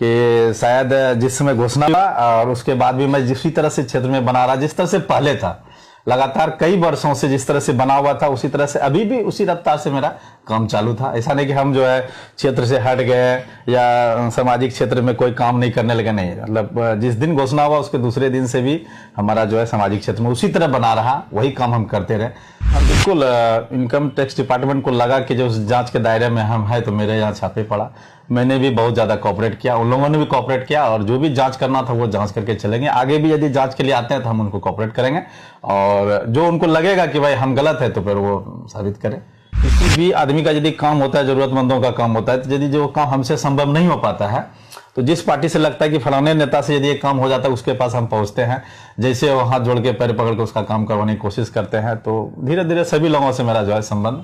कि शायद जिस समय घोषणा हुआ और उसके बाद भी मैं जिस तरह से क्षेत्र में बना रहा, जिस तरह से पहले था, लगातार कई वर्षों से जिस तरह से बना हुआ था, उसी तरह से अभी भी उसी रफ्तार से मेरा काम चालू था। ऐसा नहीं कि हम जो है क्षेत्र से हट गए या सामाजिक क्षेत्र में कोई काम नहीं करने लगे, नहीं। मतलब जिस दिन घोषणा हुआ उसके दूसरे दिन से भी हमारा जो है सामाजिक क्षेत्र में उसी तरह बना रहा, वही काम हम करते रहे। हम बिल्कुल इनकम टैक्स डिपार्टमेंट को लगा कि जो उस जांच के दायरे में हम है, तो मेरे यहाँ छापे पड़ा। मैंने भी बहुत ज़्यादा कॉपरेट किया, उन लोगों ने भी कॉपरेट किया, और जो भी जांच करना था वो जांच करके चलेंगे। आगे भी यदि जांच के लिए आते हैं तो हम उनको कॉपरेट करेंगे, और जो उनको लगेगा कि भाई हम गलत है तो फिर वो साबित करें। किसी भी आदमी का यदि काम होता है, जरूरतमंदों का काम होता है, तो यदि जो काम हमसे संभव नहीं हो पाता है, तो जिस पार्टी से लगता है कि फलाने नेता से यदि एक काम हो जाता है, उसके पास हम पहुंचते हैं, जैसे वो हाथ जोड़ के पैर पकड़ के उसका काम करवाने की कोशिश करते हैं। तो धीरे धीरे सभी लोगों से मेरा जो है संबंध,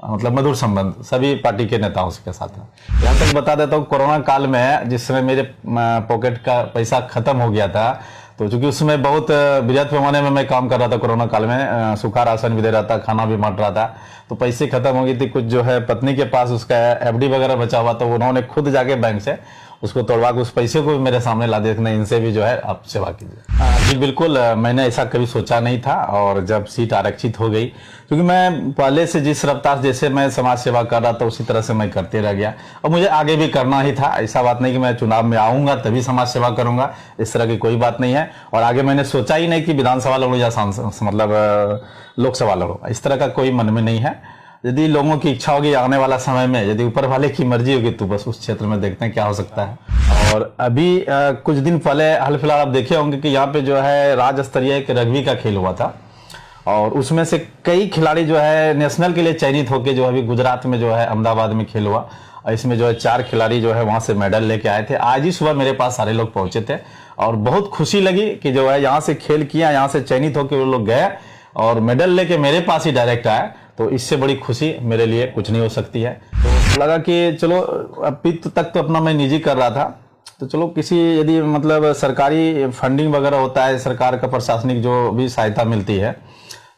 मतलब मधुर संबंध सभी पार्टी के नेताओं के साथ है। यहाँ तक बता देता हूँ, कोरोना काल में जिस समय मेरे पॉकेट का पैसा खत्म हो गया था, तो चूंकि उस समय बहुत बृहद पैमाने में मैं काम कर रहा था, कोरोना काल में सूखा राशन भी दे रहा था, खाना भी बांट रहा था, तो पैसे खत्म हो गई थी। कुछ जो है पत्नी के पास उसका एफडी वगैरह बचा हुआ, तो उन्होंने खुद जाके बैंक से उसको तोड़वा के उस पैसे को भी मेरे सामने ला देखना, इनसे भी जो है आप सेवा कीजिए। जी बिल्कुल, मैंने ऐसा कभी सोचा नहीं था। और जब सीट आरक्षित हो गई, क्योंकि मैं पहले से जिस रफ्तार जैसे मैं समाज सेवा कर रहा था, उसी तरह से मैं करते रह गया, और मुझे आगे भी करना ही था। ऐसा बात नहीं कि मैं चुनाव में आऊंगा तभी समाज सेवा करूंगा, इस तरह की कोई बात नहीं है। और आगे मैंने सोचा ही नहीं कि विधानसभा लड़ूं या मतलब लोकसभा लड़ूं, इस तरह का कोई मन में नहीं है। यदि लोगों की इच्छा होगी आने वाला समय में, यदि ऊपर वाले की मर्जी होगी, तो बस उस क्षेत्र में देखते हैं क्या हो सकता है। और अभी कुछ दिन पहले हाल फिलहाल आप देखे होंगे कि यहाँ पे जो है राज्य स्तरीय एक रग्बी का खेल हुआ था, और उसमें से कई खिलाड़ी जो है नेशनल के लिए चयनित होकर जो अभी गुजरात में जो है अहमदाबाद में खेल हुआ, इसमें जो है 4 खिलाड़ी जो है वहां से मेडल लेके आए थे। आज ही सुबह मेरे पास सारे लोग पहुंचे थे, और बहुत खुशी लगी कि जो है यहाँ से खेल किया, यहाँ से चयनित होकर वो लोग गए और मेडल लेके मेरे पास ही डायरेक्ट आए। तो इससे बड़ी खुशी मेरे लिए कुछ नहीं हो सकती है। तो लगा कि चलो, अभी तक तो अपना मैं निजी कर रहा था, तो चलो किसी यदि मतलब सरकारी फंडिंग वगैरह होता है, सरकार का प्रशासनिक जो भी सहायता मिलती है,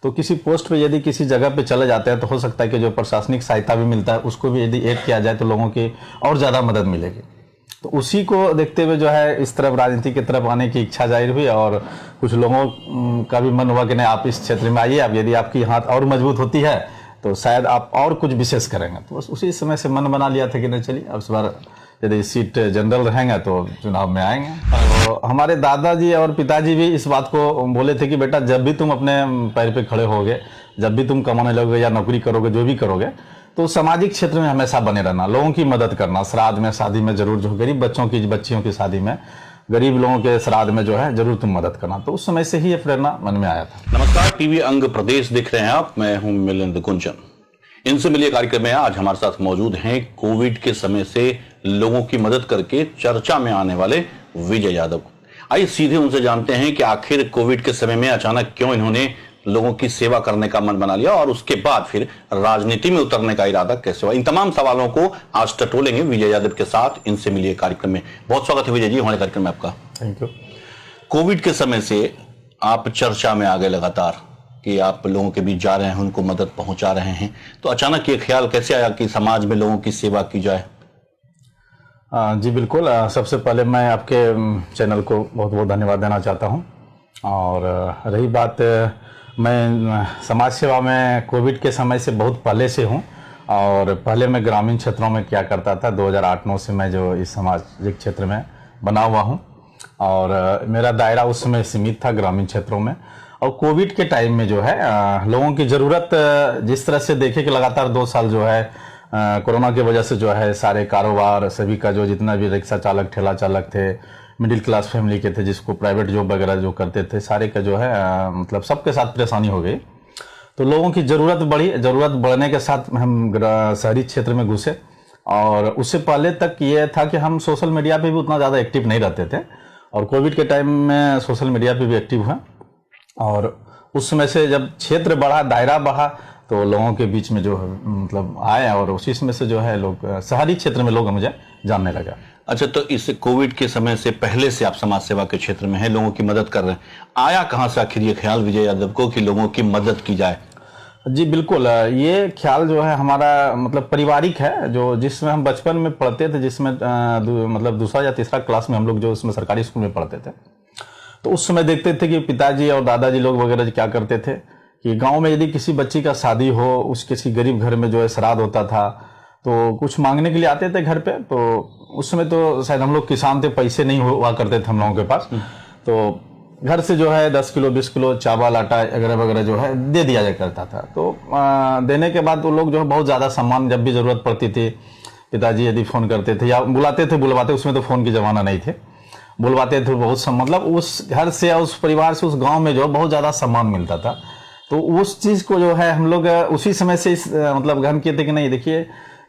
तो किसी पोस्ट पे यदि किसी जगह पे चले जाते हैं, तो हो सकता है कि जो प्रशासनिक सहायता भी मिलता है उसको भी यदि ऐड किया जाए तो लोगों की और ज़्यादा मदद मिलेगी। तो उसी को देखते हुए जो है इस तरफ राजनीति की तरफ आने की इच्छा जाहिर हुई, और कुछ लोगों का भी मन हुआ कि नहीं, आप इस क्षेत्र में आइए, अब यदि आपकी हाथ और मजबूत होती है तो शायद आप और कुछ विशेष करेंगे। तो बस उसी समय से मन बना लिया था कि नहीं चलिए, अब इस बार यदि सीट जनरल रहेंगे तो चुनाव में आएंगे। तो हमारे दादाजी और पिताजी भी इस बात को बोले थे कि बेटा, जब भी तुम अपने पैर पे खड़े होगे, जब भी तुम कमाने लगोगे या नौकरी करोगे, जो भी करोगे, तो सामाजिक क्षेत्र में हमेशा बने रहना, लोगों की मदद करना, श्राद्ध में, शादी में जरूर, जो गरीब बच्चों की, बच्चियों की शादी में, गरीब लोगों के श्राद्ध में जो है जरूर तुम मदद करना। तो उस समय से ही ये प्रेरणा मन में आया था। नमस्कार, टीवी अंग प्रदेश देख रहे हैं आप, मैं हूं मिलिंद कुंचन। इनसे मिलिए कार्यक्रम में आज हमारे साथ मौजूद हैं कोविड के समय से लोगों की मदद करके चर्चा में आने वाले विजय यादव। आइए सीधे उनसे जानते हैं कि आखिर कोविड के समय में अचानक क्यों इन्होंने लोगों की सेवा करने का मन बना लिया, और उसके बाद फिर राजनीति में उतरने का इरादा कैसे हुआ। इन तमाम सवालों को आज टटोलेंगे विजय यादव के साथ। इनसे मिलिए कार्यक्रम में। बहुत स्वागत है विजय जी हमारे कार्यक्रम में आपका। Thank you. कोविड के समय से आप चर्चा में आ गए लगातार कि आप लोगों के बीच जा रहे हैं, उनको मदद पहुंचा रहे हैं, तो अचानक ये ख्याल कैसे आया कि समाज में लोगों की सेवा की जाए? जी बिल्कुल, सबसे पहले मैं आपके चैनल को बहुत बहुत धन्यवाद देना चाहता हूं। और रही बात, मैं समाज सेवा में कोविड के समय से बहुत पहले से हूं, और पहले मैं ग्रामीण क्षेत्रों में क्या करता था, 2008-9 से मैं जो इस सामाजिक क्षेत्र में बना हुआ हूं, और मेरा दायरा उस समय सीमित था ग्रामीण क्षेत्रों में। और कोविड के टाइम में जो है लोगों की ज़रूरत जिस तरह से देखे कि लगातार 2 साल जो है कोरोना की वजह से जो है सारे कारोबार, सभी का जो जितना भी रिक्शा चालक, ठेला चालक थे, मिडिल क्लास फैमिली के थे, जिसको प्राइवेट जॉब वगैरह जो करते थे, सारे का जो है मतलब सबके साथ परेशानी हो गई। तो लोगों की ज़रूरत बढ़ी, ज़रूरत बढ़ने के साथ हम शहरी क्षेत्र में घुसे। और उससे पहले तक ये था कि हम सोशल मीडिया पे भी उतना ज़्यादा एक्टिव नहीं रहते थे, और कोविड के टाइम में सोशल मीडिया पे भी एक्टिव हुआ। और उस समय से जब क्षेत्र बढ़ा, दायरा बढ़ा, तो लोगों के बीच में जो है मतलब आए, और उसी समय से जो है लोग शहरी क्षेत्र में लोग मुझे जानने लगा। अच्छा, तो इस कोविड के समय से पहले से आप समाज सेवा के क्षेत्र में हैं, लोगों की मदद कर रहे हैं, आया कहां से आखिर ये ख्याल विजय यादव को कि लोगों की मदद की जाए? जी बिल्कुल, ये ख्याल जो है हमारा मतलब पारिवारिक है, जो जिसमें हम बचपन में पढ़ते थे, जिसमें मतलब दूसरा या तीसरा क्लास में हम लोग जो उसमें सरकारी स्कूल में पढ़ते थे, तो उस समय देखते थे कि पिताजी और दादाजी लोग वगैरह क्या करते थे कि गांव में यदि किसी बच्ची का शादी हो, उस किसी गरीब घर में जो है श्राद्ध होता था, तो कुछ मांगने के लिए आते थे घर पे। तो उस समय तो शायद हम लोग किसान थे, पैसे नहीं हुआ करते थे हम लोगों के पास, तो घर से जो है 10 किलो 20 किलो चावल आटा वगैरह वगैरह जो है दे दिया जाया करता था। तो देने के बाद वो लोग जो है बहुत ज़्यादा सामान, जब भी ज़रूरत पड़ती थी पिताजी यदि फ़ोन करते थे या बुलाते थे, बुलवाते, उसमें तो फ़ोन की ज़माना नहीं थे, बुलवाते थे बहुत मतलब उस घर से या उस परिवार से उस गांव में जो बहुत ज़्यादा सम्मान मिलता था। तो उस चीज़ को जो है हम लोग उसी समय से मतलब ग्रहण किए थे कि नहीं, देखिए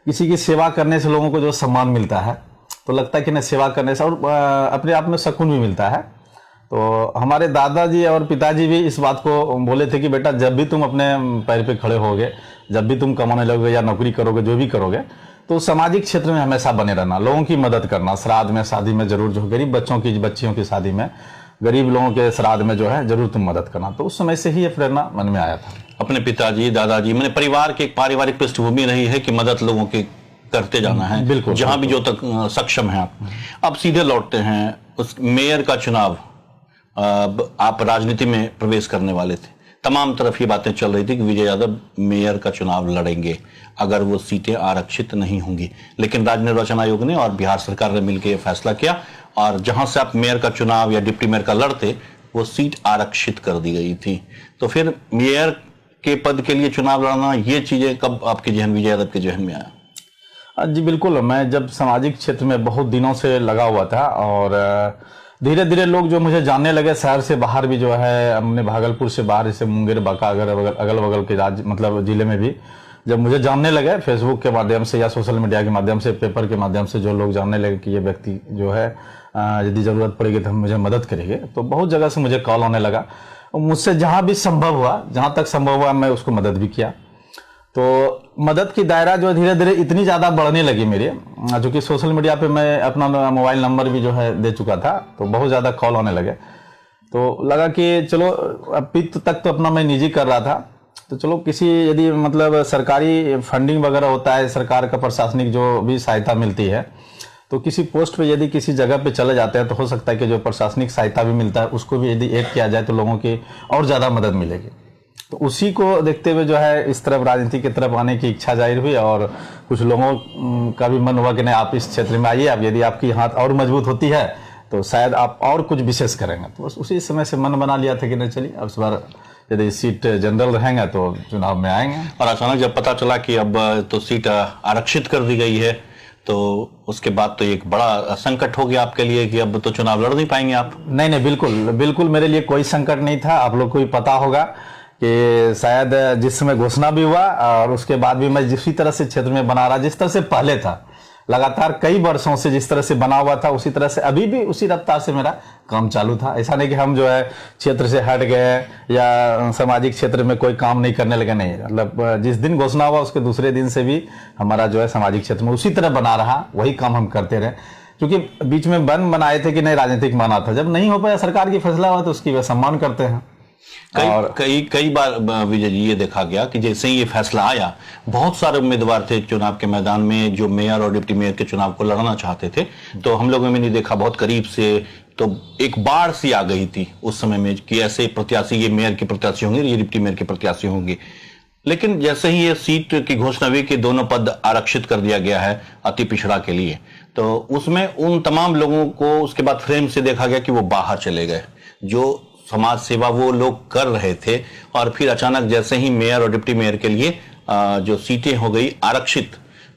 किसी की सेवा करने से लोगों को जो सम्मान मिलता है, तो लगता है कि नहीं सेवा करने से और अपने आप में सुकून भी मिलता है। तो हमारे दादाजी और पिताजी भी इस बात को बोले थे कि बेटा जब भी तुम अपने पैर पे खड़े होगे, जब भी तुम कमाने लगोगे या नौकरी करोगे, जो भी करोगे, तो सामाजिक क्षेत्र में हमेशा बने रहना, लोगों की मदद करना, श्राद्ध में शादी में जरूर, जो गरीब बच्चों की बच्चियों की शादी में, गरीब लोगों के श्राद्ध में जो है जरूर तुम मदद करना। तो उस समय से ही ये प्रेरणा मन में आया था। अपने पिताजी दादाजी मैंने परिवार के एक पारिवारिक पृष्ठभूमि रही है कि मदद लोगों की करते जाना है, बिल्कुल, जहां भी जो तक सक्षम है आप। अब सीधे लौटते हैं उस मेयर का चुनाव। आप राजनीति में प्रवेश करने वाले थे, तमाम तरफ ये बातें चल रही थी कि विजय यादव मेयर का चुनाव लड़ेंगे अगर वो सीटें आरक्षित नहीं होंगी, लेकिन राज्य निर्वाचन आयोग ने और बिहार सरकार ने मिलकर फैसला किया और जहां से आप मेयर का चुनाव या डिप्टी मेयर का लड़ते, वो सीट आरक्षित कर दी गई थी। तो फिर मेयर के पद के लिए चुनाव लड़ना, ये चीजें कब आपके जहन, विजय यादव के जहन में आया? जी बिल्कुल, मैं जब सामाजिक क्षेत्र में बहुत दिनों से लगा हुआ था और धीरे धीरे लोग जो मुझे जानने लगे, शहर से बाहर भी जो है, हमने भागलपुर से बाहर, जैसे मुंगेर, बांका, अगल बगल के राज्य मतलब जिले में भी जब मुझे जानने लगे, फेसबुक के माध्यम से या सोशल मीडिया के माध्यम से, पेपर के माध्यम से, जो लोग जानने लगे कि ये व्यक्ति जो है यदि ज़रूरत पड़ेगी तो हम मुझे मदद करेंगे, तो बहुत जगह से मुझे कॉल आने लगा। मुझसे जहाँ भी संभव हुआ, जहाँ तक संभव हुआ, मैं उसको मदद भी किया। तो मदद की दायरा जो धीरे धीरे इतनी ज़्यादा बढ़ने लगी मेरी, जो कि सोशल मीडिया पे मैं अपना मोबाइल नंबर भी जो है दे चुका था, तो बहुत ज़्यादा कॉल आने लगे। तो लगा कि चलो अभी तक तो अपना मैं निजी कर रहा था, तो चलो किसी यदि मतलब सरकारी फंडिंग वगैरह होता है, सरकार का प्रशासनिक जो भी सहायता मिलती है, तो किसी पोस्ट पे यदि किसी जगह पे चले जाते हैं तो हो सकता है कि जो प्रशासनिक सहायता भी मिलता है उसको भी यदि ऐड किया जाए तो लोगों की और ज़्यादा मदद मिलेगी। तो उसी को देखते हुए जो है इस तरफ राजनीति की तरफ आने की इच्छा जाहिर हुई और कुछ लोगों का भी मन हुआ कि नहीं आप इस क्षेत्र में आइए, अब यदि आपकी हाथ और मजबूत होती है तो शायद आप और कुछ विशेष करेंगे। तो बस उसी समय से मन बना लिया था कि नहीं चलिए अब इस बार यदि सीट जनरल रहेंगे तो चुनाव में आएंगे। और अचानक जब पता चला कि अब तो सीट आरक्षित कर दी गई है, तो उसके बाद तो एक बड़ा संकट हो गया आपके लिए कि अब तो चुनाव लड़ नहीं पाएंगे आप। नहीं, बिल्कुल बिल्कुल मेरे लिए कोई संकट नहीं था। आप लोग को भी पता होगा कि शायद जिस समय घोषणा भी हुआ और उसके बाद भी मैं जिस तरह से क्षेत्र में बना रहा, जिस तरह से पहले था, लगातार कई वर्षों से जिस तरह से बना हुआ था, उसी तरह से अभी भी उसी रफ्तार से मेरा काम चालू था। ऐसा नहीं कि हम जो है क्षेत्र से हट गए या सामाजिक क्षेत्र में कोई काम नहीं करने लगे, नहीं। मतलब जिस दिन घोषणा हुआ उसके दूसरे दिन से भी हमारा जो है सामाजिक क्षेत्र में उसी तरह बना रहा, वही काम हम करते रहे। क्योंकि बीच में बनाए थे कि नहीं राजनीतिक माना था, जब नहीं हो पाया सरकार की फैसला हुआ तो उसकी वे सम्मान करते हैं। कई बार विजय जी ये देखा गया कि जैसे ही ये फैसला आया, बहुत सारे उम्मीदवार थे चुनाव के मैदान में जो मेयर और डिप्टी मेयर के चुनाव को लड़ना चाहते थे। तो हम लोगों ने देखा बहुत करीब से, तो एक बाढ़ सी आ गई थी उस समय में कि ऐसे प्रत्याशी, ये मेयर के प्रत्याशी होंगे, ये डिप्टी मेयर के प्रत्याशी होंगे। लेकिन जैसे ही ये सीट की घोषणा हुई कि दोनों पद आरक्षित कर दिया गया है अति पिछड़ा के लिए, तो उसमें उन तमाम लोगों को उसके बाद फ्रेम से देखा गया कि वो बाहर चले गए, जो समाज सेवा वो लोग कर रहे थे। और फिर अचानक जैसे ही मेयर और डिप्टी मेयर के लिए जो सीटें हो गई आरक्षित,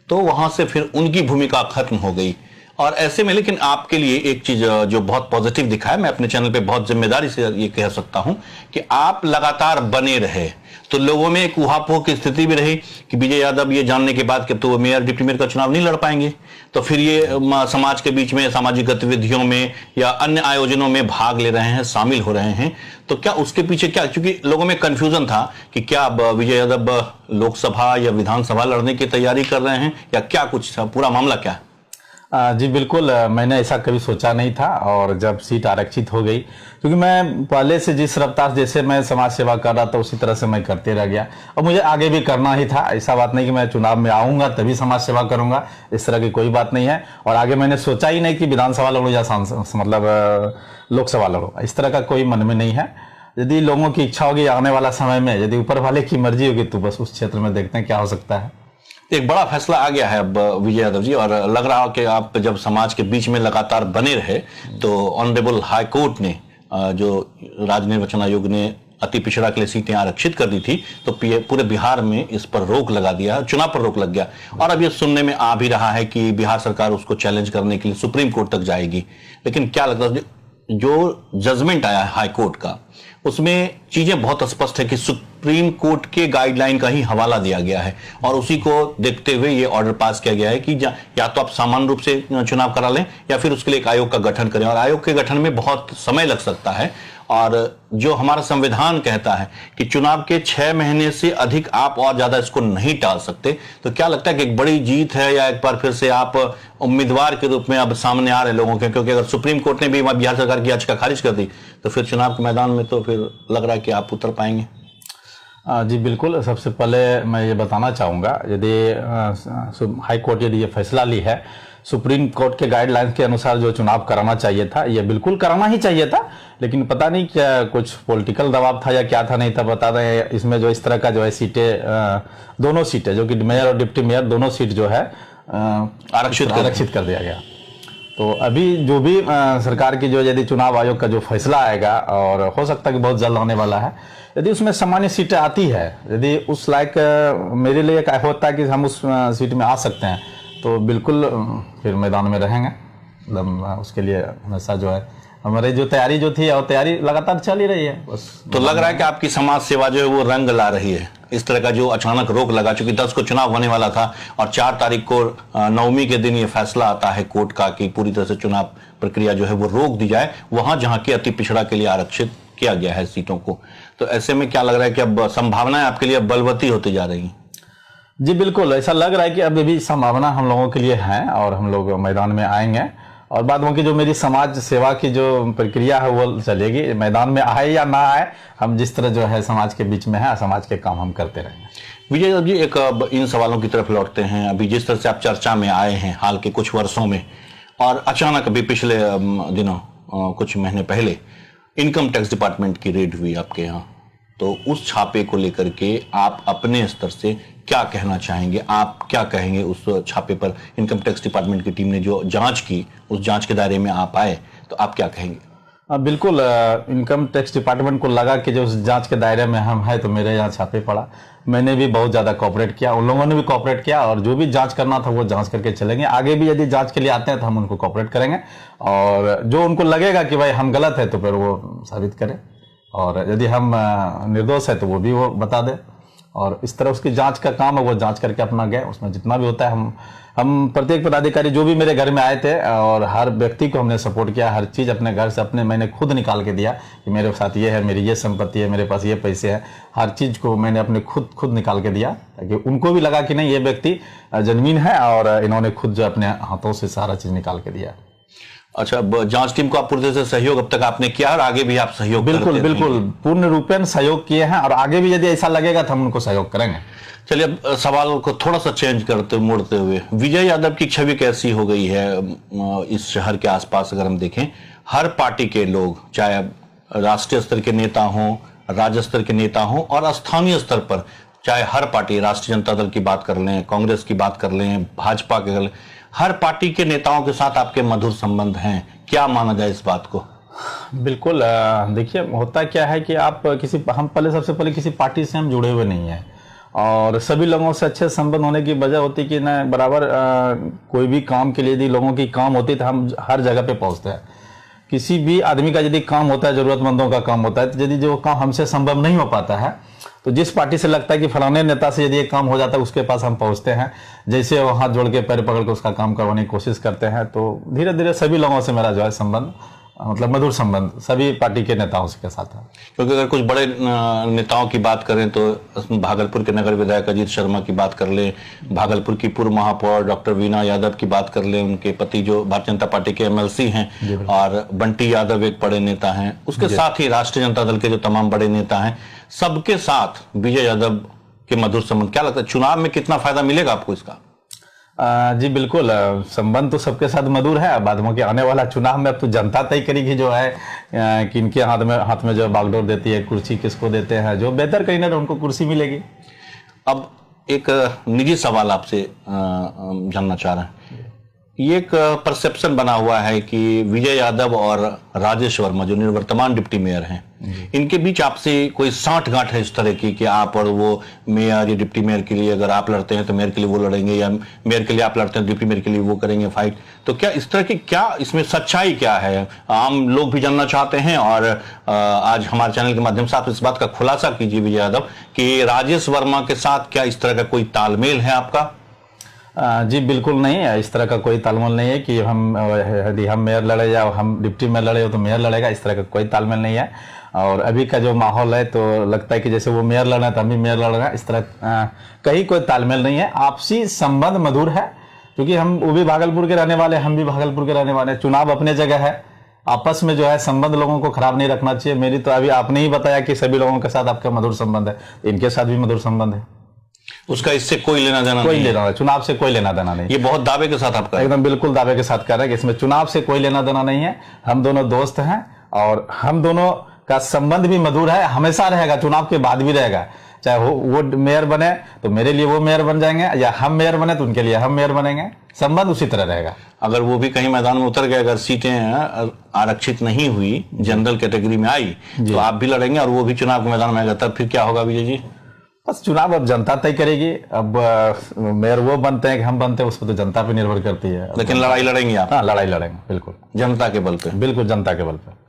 तो वहां से फिर उनकी भूमिका खत्म हो गई। और ऐसे में लेकिन आपके लिए एक चीज जो बहुत पॉजिटिव दिखा है, मैं अपने चैनल पे बहुत जिम्मेदारी से ये कह सकता हूं कि आप लगातार बने रहे, तो लोगों में एक उहापोह की स्थिति भी रही कि विजय यादव ये जानने के बाद कि तो मेयर डिप्टी मेयर का चुनाव नहीं लड़ पाएंगे, तो फिर ये समाज के बीच में सामाजिक गतिविधियों में या अन्य आयोजनों में भाग ले रहे हैं, शामिल हो रहे हैं, तो क्या उसके पीछे क्या, क्योंकि लोगों में कंफ्यूजन था कि क्या विजय यादव लोकसभा या विधानसभा लड़ने की तैयारी कर रहे हैं या क्या कुछ था, पूरा मामला क्या है? जी बिल्कुल, मैंने ऐसा कभी सोचा नहीं था। और जब सीट आरक्षित हो गई, क्योंकि मैं पहले से जिस रफ्तार जैसे मैं समाज सेवा कर रहा था उसी तरह से मैं करते रह गया, और मुझे आगे भी करना ही था। ऐसा बात नहीं कि मैं चुनाव में आऊंगा तभी समाज सेवा करूंगा, इस तरह की कोई बात नहीं है। और आगे मैंने सोचा ही नहीं कि विधानसभा लड़ूं या मतलब लोकसभा लड़ूं, इस तरह का कोई मन में नहीं है। यदि लोगों की इच्छा होगी आने वाला समय में, यदि ऊपर वाले की मर्जी होगी, तो बस उस क्षेत्र में देखते हैं क्या हो सकता है। एक बड़ा फैसला आ गया है अब विजय यादव जी, और लग रहा हो कि आप जब समाज के बीच में लगातार बने रहे तो ऑनरेबल हाई कोर्ट ने जो राज्य निर्वाचन आयोग ने अति पिछड़ा के लिए सीटें आरक्षित कर दी थी, तो पूरे बिहार में इस पर रोक लगा दिया, चुनाव पर रोक लग गया। और अब ये सुनने में आ भी रहा है कि बिहार सरकार उसको चैलेंज करने के लिए सुप्रीम कोर्ट तक जाएगी। लेकिन क्या लगता है, जो जजमेंट आया है हाई कोर्ट का, उसमें चीजें बहुत स्पष्ट है कि सुप्रीम कोर्ट के गाइडलाइन का ही हवाला दिया गया है, और उसी को देखते हुए ये ऑर्डर पास किया गया है कि या तो आप सामान्य रूप से चुनाव करा लें या फिर उसके लिए एक आयोग का गठन करें। और आयोग के गठन में बहुत समय लग सकता है, और जो हमारा संविधान कहता है कि चुनाव के 6 महीने से अधिक आप और ज्यादा इसको नहीं टाल सकते। तो क्या लगता है कि एक बड़ी जीत है, या एक बार फिर से आप उम्मीदवार के रूप में अब सामने आ रहे लोगों के? क्योंकि अगर सुप्रीम कोर्ट ने भी बिहार सरकार की याचिका खारिज कर दी तो फिर चुनाव के मैदान में तो फिर लग रहा है कि आप उतर पाएंगे। जी बिल्कुल, सबसे पहले मैं ये बताना चाहूँगा, यदि हाई कोर्ट यदि ये फैसला ली है, सुप्रीम कोर्ट के गाइडलाइंस के अनुसार जो चुनाव कराना चाहिए था, ये बिल्कुल कराना ही चाहिए था। लेकिन पता नहीं क्या कुछ पॉलिटिकल दबाव था या क्या था, नहीं था बता दें। इसमें जो इस तरह का जो है सीटें, दोनों सीटें जो कि मेयर और डिप्टी मेयर दोनों सीट जो है आरक्षित कर दिया गया। तो अभी जो भी सरकार की जो यदि चुनाव आयोग का जो फैसला आएगा, और हो सकता है कि बहुत जल्द होने वाला है, यदि उसमें सामान्य सीटें आती है, यदि उस लायक मेरे लिए एक होता है कि हम उस सीट में आ सकते हैं, तो बिल्कुल फिर मैदान में रहेंगे। मतलब उसके लिए हमेशा जो है हमारी जो तैयारी जो थी, और तैयारी लगातार चल ही रही है बस। तो लग रहा है कि आपकी समाज सेवा जो है वो रंग ला रही है। इस तरह का जो अचानक रोक लगा, चूंकि 10 को चुनाव होने वाला था और 4 तारीख को नवमी के दिन ये फैसला आता है कोर्ट का कि पूरी तरह से चुनाव प्रक्रिया जो है वो रोक दी जाए वहां जहां की अति पिछड़ा के लिए आरक्षित किया गया है सीटों को। तो ऐसे में क्या लग रहा है कि अब संभावनाएं आपके लिए बलवती होती जा रही हैं? जी बिल्कुल, ऐसा लग रहा है कि अभी भी संभावना हम लोगों के लिए है, और हम लोग मैदान में आएंगे। और बाद में की जो मेरी समाज सेवा की जो प्रक्रिया है वो चलेगी, मैदान में आए या ना आए, हम जिस तरह जो है समाज के बीच में है, समाज के काम हम करते रहेंगे। विजय यादव जी, एक इन सवालों की तरफ लौटते हैं। अभी जिस तरह से आप चर्चा में आए हैं हाल के कुछ वर्षों में, और अचानक अभी पिछले दिनों कुछ महीने पहले इनकम टैक्स डिपार्टमेंट की रेड हुई आपके यहाँ, तो उस छापे को लेकर के आप अपने स्तर से क्या कहना चाहेंगे? आप क्या कहेंगे उस छापे पर? इनकम टैक्स डिपार्टमेंट की टीम ने जो जांच की, उस जांच के दायरे में आप आए, तो आप क्या कहेंगे? बिल्कुल, इनकम टैक्स डिपार्टमेंट को लगा कि जो उस जांच के दायरे में हम है, तो मेरे यहाँ छापे पड़ा। मैंने भी बहुत ज़्यादा कॉपरेट किया, उन लोगों ने भी कॉपरेट किया, और जो भी जांच करना था वो जांच करके चलेंगे। आगे भी यदि जांच के लिए आते हैं तो हम उनको कॉपरेट करेंगे, और जो उनको लगेगा कि भाई हम गलत है तो फिर वो साबित करें, और यदि हम निर्दोष है तो वो भी वो बता दें। और इस तरह उसकी जांच का काम है, वो जांच करके अपना गए। उसमें जितना भी होता है हम प्रत्येक पदाधिकारी जो भी मेरे घर में आए थे, और हर व्यक्ति को हमने सपोर्ट किया। हर चीज़ अपने घर से मैंने खुद निकाल के दिया कि मेरे साथ ये है, मेरी ये संपत्ति है, मेरे पास ये पैसे हैं। हर चीज़ को मैंने अपने खुद निकाल के दिया, ताकि उनको भी लगा कि नहीं, ये व्यक्ति जेन्युइन है, और इन्होंने खुद जो अपने हाथों से सारा चीज़ निकाल के दिया। अच्छा, जांच टीम को आप पूरी तरह से सहयोग अब तक आपने किया, और आगे भी आप सहयोग बिल्कुल पूर्ण रूपेण सहयोग किए हैं, और आगे भी यदि ऐसा लगेगा तो हम उनको सहयोग करेंगे। चलिए, अब सवाल को थोड़ा सा चेंज करते मोड़ते हुए, विजय यादव की छवि कैसी हो गई है इस शहर के आसपास? अगर हम देखें, हर पार्टी के लोग, चाहे राष्ट्रीय स्तर के नेता हों, राज्य स्तर के नेता हों, और स्थानीय स्तर पर चाहे हर पार्टी, राष्ट्रीय जनता दल की बात कर लें, कांग्रेस की बात कर लें, भाजपा के कर लें, हर पार्टी के नेताओं के साथ आपके मधुर संबंध हैं। क्या माना जाए इस बात को? बिल्कुल, देखिए होता क्या है कि हम सबसे पहले किसी पार्टी से हम जुड़े हुए नहीं हैं, और सभी लोगों से अच्छे संबंध होने की वजह होती है कि ना बराबर कोई भी काम के लिए यदि लोगों की काम होती है तो हम हर जगह पे पहुंचते हैं। किसी भी आदमी का यदि काम होता है, जरूरतमंदों का काम होता है, तो यदि जो काम हमसे संभव नहीं हो पाता है, तो जिस पार्टी से लगता है कि फलाने नेता से यदि एक काम हो जाता है, उसके पास हम पहुंचते हैं, जैसे वो हाथ जोड़ के पैर पकड़ के उसका काम करवाने की कोशिश करते हैं। तो धीरे धीरे सभी लोगों से मेरा जो है संबंध मतलब मधुर संबंध सभी पार्टी के नेताओं के साथ है। क्योंकि अगर कुछ बड़े नेताओं की बात करें तो भागलपुर के नगर विधायक अजीत शर्मा की बात कर ले, भागलपुर की पूर्व महापौर डॉक्टर वीणा यादव की बात कर ले, उनके पति जो भारतीय जनता पार्टी के एमएलसी हैं, और बंटी यादव एक बड़े नेता हैं, उसके साथ ही राष्ट्रीय जनता दल के जो तमाम बड़े नेता हैं, सबके साथ विजय यादव के मधुर संबंध। क्या लगता है चुनाव में कितना फायदा मिलेगा आपको इसका? जी बिल्कुल, संबंध तो सबके साथ मधुर है। बाद में कि आने वाला चुनाव में अब तो जनता तय करेगी जो है कि इनके हाथ में जो बागडोर देती है, कुर्सी किसको देते हैं, जो बेहतर कहीं ना उनको कुर्सी मिलेगी। अब एक निजी सवाल आपसे जानना चाह रहे हैं। ये एक परसेप्शन बना हुआ है कि विजय यादव और राजेश वर्मा जो निवर्तमान डिप्टी मेयर हैं, इनके बीच आपसे कोई साठगांठ है इस तरह की कि आप और वो मेयर या डिप्टी मेयर के लिए, अगर आप लड़ते हैं तो मेयर के लिए वो लड़ेंगे, या मेयर के लिए आप लड़ते हैं डिप्टी मेयर के लिए वो करेंगे फाइट। तो क्या इस तरह की, क्या इसमें सच्चाई क्या है, आम लोग भी जानना चाहते हैं। और आज हमारे चैनल के माध्यम से आप इस बात का खुलासा कीजिए विजय यादव कि राजेश वर्मा के साथ क्या इस तरह का कोई तालमेल है आपका? जी बिल्कुल नहीं है, इस तरह का कोई तालमेल नहीं है कि यदि हम मेयर लड़े या हम डिप्टी मेयर लड़े हो तो मेयर लड़ेगा, इस तरह का कोई तालमेल नहीं है। और अभी का जो माहौल है तो लगता है कि जैसे वो मेयर लड़ रहे हैं तो हम भी मेयर लड़ रहे हैं, इस तरह कहीं कोई तालमेल नहीं है। आपसी संबंध मधुर है, क्योंकि वो भी भागलपुर के रहने वाले, हम भी भागलपुर के रहने वाले। चुनाव अपने जगह है, आपस में जो है संबंध लोगों को खराब नहीं रखना चाहिए। मेरी तो अभी आपने ही बताया कि सभी लोगों के साथ आपका मधुर संबंध है, इनके साथ भी मधुर संबंध है। उसका इससे कोई लेना देना कोई नहीं लेना है, चुनाव से कोई लेना देना नहीं। ये बहुत दावे के साथ आपका एकदम बिल्कुल दावे के साथ कर रहे हैं कि इसमें चुनाव से कोई लेना देना नहीं है। हम दोनों दोस्त हैं और हम दोनों का संबंध भी मधुर है, हमेशा रहेगा, चुनाव के बाद भी रहेगा। चाहे वो मेयर बने तो मेरे लिए वो मेयर बन जाएंगे, या हम मेयर बने तो उनके लिए हम मेयर बनेंगे, संबंध उसी तरह रहेगा। अगर वो भी कहीं मैदान में उतर गए, अगर सीटें आरक्षित नहीं हुई, जनरल कैटेगरी में आई, तो आप भी लड़ेंगे और वो भी चुनाव के मैदान में आएगा, तब फिर क्या होगा विजय जी? बस चुनाव अब जनता तय करेगी। अब मेयर वो बनते हैं कि हम बनते हैं, उसको तो जनता पे निर्भर करती है। लेकिन लड़ाई लड़ेंगे आप? हाँ, लड़ाई लड़ेंगे बिल्कुल, जनता के बल पे। बिल्कुल जनता के बल पे।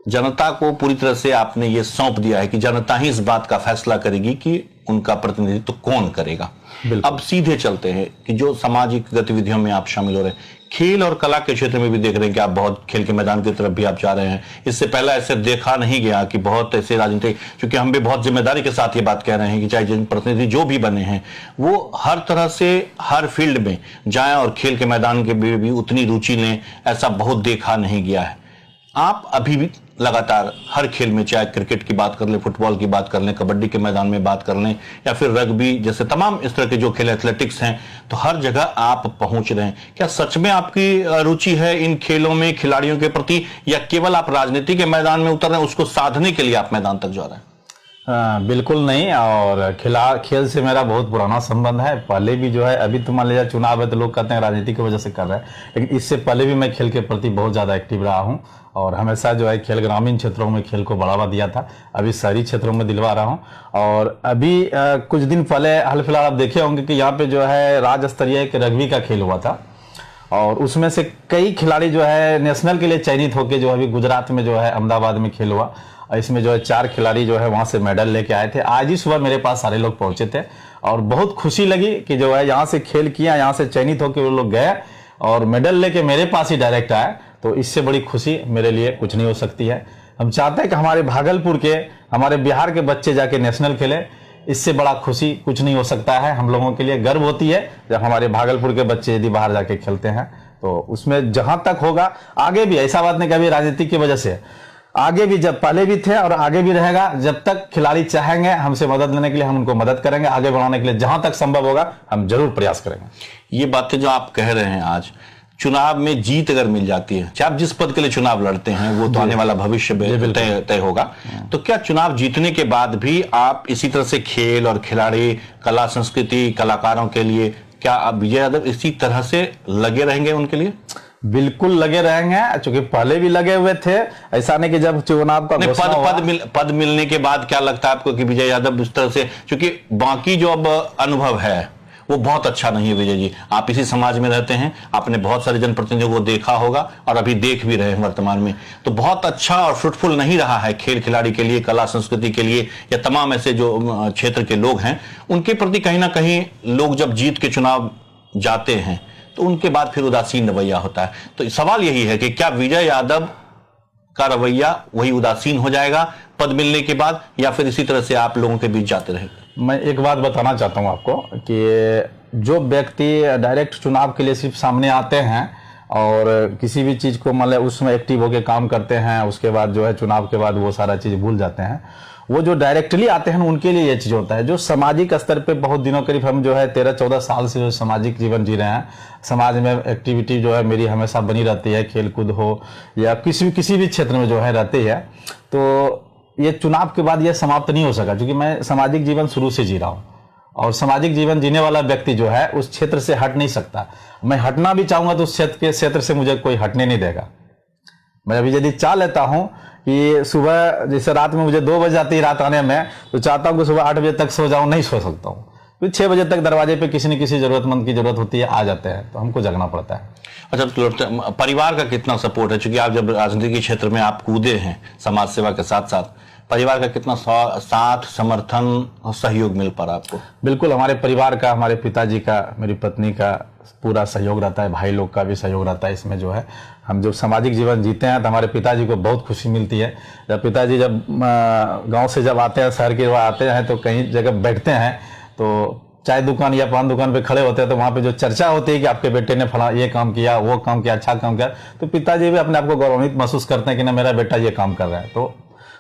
जनता को पूरी तरह से आपने ये सौंप दिया है कि जनता ही इस बात का फैसला करेगी कि उनका प्रतिनिधित्व कौन करेगा। अब सीधे चलते हैं कि जो सामाजिक गतिविधियों में आप शामिल हो रहे हैं, खेल और कला के क्षेत्र में भी देख रहे हैं कि आप बहुत खेल के मैदान की तरफ भी आप जा रहे हैं। इससे पहले ऐसे देखा नहीं गया कि बहुत ऐसे राजनीतिक, क्योंकि हम भी बहुत जिम्मेदारी के साथ ये बात कह रहे हैं कि चाहे जनप्रतिनिधि जो भी बने हैं वो हर तरह से हर फील्ड में जाएं और खेल के मैदान के भी उतनी रुचि लें, ऐसा बहुत देखा नहीं गया है। आप अभी भी लगातार हर खेल में, चाहे क्रिकेट की बात कर लें, फुटबॉल की बात कर लें, कबड्डी के मैदान में बात कर लें, या फिर रग्बी जैसे तमाम इस तरह के जो खेल, एथलेटिक्स हैं, तो हर जगह आप पहुंच रहे हैं। क्या सच में आपकी रुचि है इन खेलों में, खिलाड़ियों के प्रति, या केवल आप राजनीति के मैदान में उतर रहे हैं, उसको साधने के लिए आप मैदान तक जा रहे हैं? बिल्कुल नहीं। और खेल से मेरा बहुत पुराना संबंध है, पहले भी जो है, अभी तो मान लीजिए चुनाव है तो लोग कहते हैं राजनीति की वजह से कर रहे हैं, लेकिन इससे पहले भी मैं खेल के प्रति बहुत ज़्यादा एक्टिव रहा हूं और हमेशा जो है खेल, ग्रामीण क्षेत्रों में खेल को बढ़ावा दिया था, अभी शहरी क्षेत्रों में दिलवा रहा हूँ। और अभी कुछ दिन पहले हाल फिलहाल आप देखे होंगे कि यहाँ पे जो है राज्य स्तरीय एक रग्बी का खेल हुआ था, और उसमें से कई खिलाड़ी जो है नेशनल के लिए चयनित होकर जो अभी गुजरात में जो है अहमदाबाद में खेल हुआ, इसमें जो है 4 खिलाड़ी जो है वहां से मेडल लेके आए थे। आज ही सुबह मेरे पास सारे लोग पहुंचे थे और बहुत खुशी लगी कि जो है यहाँ से खेल किया, यहाँ से चयनित होकर वो लोग गए और मेडल लेके मेरे पास ही डायरेक्ट आए। तो इससे बड़ी खुशी मेरे लिए कुछ नहीं हो सकती है। हम चाहते हैं कि हमारे भागलपुर के, हमारे बिहार के बच्चे जाके नेशनल खेले, इससे बड़ा खुशी कुछ नहीं हो सकता है। हम लोगों के लिए गर्व होती है जब हमारे भागलपुर के बच्चे यदि बाहर जाके खेलते हैं, तो उसमें जहां तक होगा आगे भी, ऐसा बात नहीं कभी राजनीति की वजह से, आगे भी, जब पहले भी थे और आगे भी रहेगा, जब तक खिलाड़ी चाहेंगे हमसे मदद लेने के लिए हम उनको मदद करेंगे, आगे बढ़ाने के लिए जहां तक संभव होगा हम जरूर प्रयास करेंगे। ये बातें जो आप कह रहे हैं, आज चुनाव में जीत अगर मिल जाती है, चाहे आप जिस पद के लिए चुनाव लड़ते हैं वो तो आने वाला भविष्य तय होगा, तो क्या चुनाव जीतने के बाद भी आप इसी तरह से खेल और खिलाड़ी, कला संस्कृति, कलाकारों के लिए, क्या आप विजय यादव इसी तरह से लगे रहेंगे उनके लिए? बिल्कुल लगे रहेंगे, क्योंकि पहले भी लगे हुए थे। ऐसा नहीं कि जब चुनाव का पद मिलने के बाद क्या लगता है आपको कि विजय यादव इस तरह से, क्योंकि बाकी जो अब अनुभव है वो बहुत अच्छा नहीं है विजय जी। आप इसी समाज में रहते हैं, आपने बहुत सारे जनप्रतिनिधियों को देखा होगा और अभी देख भी रहे हैं वर्तमान में, तो बहुत अच्छा और फ्रूटफुल नहीं रहा है खेल खिलाड़ी के लिए, कला संस्कृति के लिए, या तमाम ऐसे जो क्षेत्र के लोग हैं उनके प्रति कहीं ना कहीं लोग जब जीत के चुनाव जाते हैं तो उनके बाद फिर उदासीन रवैया होता है। तो सवाल यही है कि क्या विजय यादव का रवैया वही उदासीन हो जाएगा पद मिलने के बाद, या फिर इसी तरह से आप लोगों के बीच जाते रहेंगे? मैं एक बात बताना चाहता हूं आपको कि जो व्यक्ति डायरेक्ट चुनाव के लिए सिर्फ सामने आते हैं और किसी भी चीज को मतलब उसमें एक्टिव होकर काम करते हैं, उसके बाद जो है चुनाव के बाद वो सारा चीज भूल जाते हैं, वो जो डायरेक्टली आते हैं उनके लिए ये चीज होता है। जो सामाजिक स्तर पे बहुत दिनों करीब हम जो है 13-14 साल से जो सामाजिक जीवन जी रहे हैं, समाज में एक्टिविटी जो है मेरी हमेशा बनी रहती है, खेल कूद हो या किसी भी क्षेत्र में जो है रहती है। तो ये चुनाव के बाद ये समाप्त नहीं हो सका, क्योंकि मैं सामाजिक जीवन शुरू से जी रहा हूँ और सामाजिक जीवन जीने वाला व्यक्ति जो है उस क्षेत्र से हट नहीं सकता। मैं हटना भी चाहूंगा तो उस क्षेत्र से मुझे कोई हटने नहीं देगा। मैं अभी यदि चाह लेता हूं कि सुबह जैसे रात में मुझे 2 बजे आती है रात आने में, तो चाहता हूं कि सुबह 8 बजे तक सो जाऊं, नहीं सो सकता हूं। फिर 6 बजे तक दरवाजे पे किसी न किसी जरूरतमंद की जरूरत होती है, आ जाते हैं, तो हमको जगना पड़ता है। अच्छा, तो परिवार का कितना सपोर्ट है? क्योंकि आप जब राजनीति के क्षेत्र में आप कूदे हैं समाज सेवा के साथ साथ, परिवार का कितना साथ, समर्थन और सहयोग मिल पा रहा आपको? बिल्कुल, हमारे परिवार का, हमारे पिताजी का, मेरी पत्नी का पूरा सहयोग रहता है, भाई लोग का भी सहयोग रहता है। इसमें जो है हम जब सामाजिक जीवन जीते हैं तो हमारे पिताजी को बहुत खुशी मिलती है। जब पिताजी जब गांव से जब आते हैं, शहर के आते हैं, तो कहीं जगह बैठते हैं तो चाय दुकान या पान दुकान पे खड़े होते हैं, तो वहां पे जो चर्चा होती है कि आपके बेटे ने फला ये काम किया, वो काम किया, अच्छा काम किया, तो पिताजी भी अपने आप को गौरवान्वित महसूस करते हैं कि ना मेरा बेटा ये काम कर रहा है। तो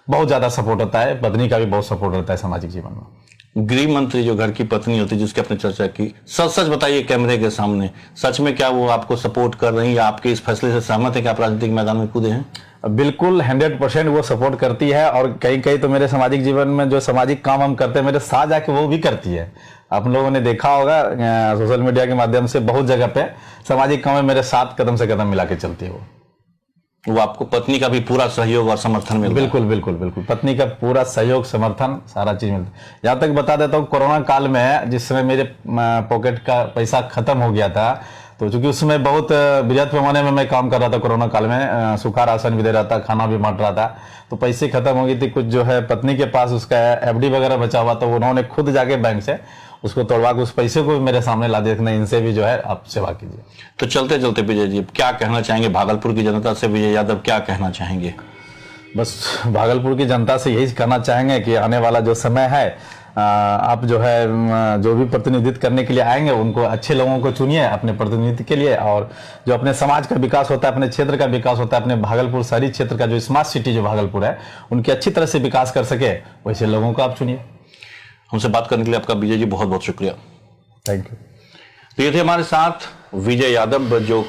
बहुत ज्यादा सपोर्ट होता है, पत्नी का भी बहुत सपोर्ट रहता है सामाजिक जीवन में। गृह मंत्री जो घर की पत्नी होती है जिसकी आपने चर्चा की, सच बताइए कैमरे के सामने, सच में क्या वो आपको सपोर्ट कर रही है या आपके इस फैसले से सहमत है कि आप राजनीतिक मैदान में कूदे हैं? बिल्कुल 100% वो सपोर्ट करती है, और कई तो मेरे सामाजिक जीवन में जो सामाजिक काम हम करते हैं मेरे साथ जाके वो भी करती है। आप लोगों ने देखा होगा सोशल मीडिया के माध्यम से बहुत जगह पे सामाजिक काम में मेरे साथ कदम से कदम मिला के चलती है। वो आपको पत्नी का भी पूरा सहयोग और समर्थन मिलता है? बिल्कुल बिल्कुल बिल्कुल, पत्नी का पूरा सहयोग, समर्थन, सारा चीज मिलता है। यहाँ तक बता देता हूँ, कोरोना काल में जिस समय मेरे पॉकेट का पैसा खत्म हो गया था, तो चूंकि उसमें बहुत बृहद पैमाने में मैं काम कर रहा था, कोरोना काल में सूखा राशन भी दे रहा था, खाना भी बांट रहा था, तो पैसे खत्म हो गई थी। कुछ जो है पत्नी के पास उसका एफडी वगैरह बचा हुआ, तो उन्होंने खुद जाके बैंक से उसको तोड़वा के उस पैसे को भी मेरे सामने ला दिया, इनसे भी जो है आप सेवा कीजिए। तो चलते चलते विजय जी क्या कहना चाहेंगे भागलपुर की जनता से? विजय यादव क्या कहना चाहेंगे? बस भागलपुर की जनता से यही कहना चाहेंगे कि आने वाला जो समय है, आप जो है जो भी प्रतिनिधित्व करने के लिए आएंगे उनको अच्छे लोगों को चुनिए अपने प्रतिनिधित्व के लिए, और जो अपने समाज का विकास होता है, अपने क्षेत्र का विकास होता है, अपने भागलपुर शहरी क्षेत्र का जो स्मार्ट सिटी जो भागलपुर है उनकी अच्छी तरह से विकास कर सके, वैसे लोगों को आप चुनिए। हमसे बात करने के लिए आपका विजय जी बहुत बहुत शुक्रिया। Thank you. तो ये थे हमारे साथ विजय यादव, जो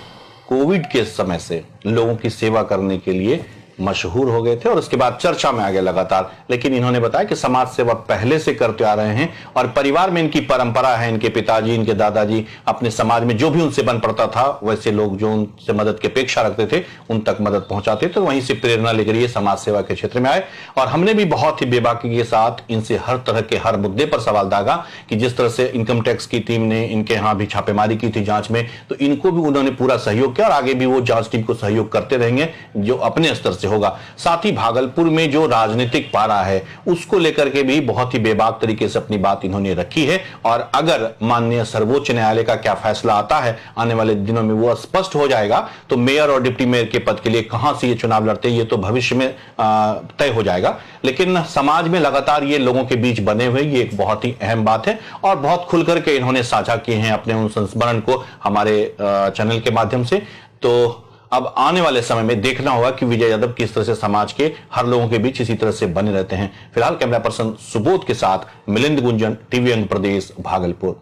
कोविड के समय से लोगों की सेवा करने के लिए मशहूर हो गए थे और उसके बाद चर्चा में आ गए लगातार। लेकिन इन्होंने बताया कि समाज सेवा पहले से करते आ रहे हैं और परिवार में इनकी परंपरा है, इनके पिताजी, इनके दादाजी अपने समाज में जो भी उनसे बन पड़ता था वैसे लोग जो उनसे मदद की अपेक्षा रखते थे उन तक मदद पहुंचाते थे। तो वहीं से प्रेरणा लेकर ये समाज सेवा के क्षेत्र में आए और हमने भी बहुत ही बेबाकी के साथ इनसे हर तरह के हर मुद्दे पर सवाल दागा कि जिस तरह से इनकम टैक्स की टीम ने इनके यहाँ भी छापेमारी की थी जांच में, तो इनको भी उन्होंने पूरा सहयोग किया और आगे भी वो जांच टीम को सहयोग करते रहेंगे जो अपने स्तर से होगा। साथ ही भागलपुर में जो राजनीतिक पारा है उसको लेकर के भी बहुत ही बेबाक तरीके से अपनी बात इन्होंने रखी है और अगर माननीय सर्वोच्च न्यायालय का क्या फैसला आता है आने वाले दिनों में वो स्पष्ट हो जाएगा, तो मेयर और डिप्टी मेयर के पद के लिए कहां से ये चुनाव लड़ते हैं ये तो भविष्य में तय हो जाएगा। लेकिन समाज में लगातार ये लोगों के बीच बने हुए ये एक बहुत ही अहम बात है और बहुत खुल करके इन्होंने साझा किए हैं अपने उन संस्मरण को हमारे चैनल के माध्यम से। तो अब आने वाले समय में देखना होगा कि विजय यादव किस तरह से समाज के हर लोगों के बीच इसी तरह से बने रहते हैं। फिलहाल कैमरा पर्सन सुबोध के साथ मिलिंद गुंजन, टीवी अंग प्रदेश, भागलपुर।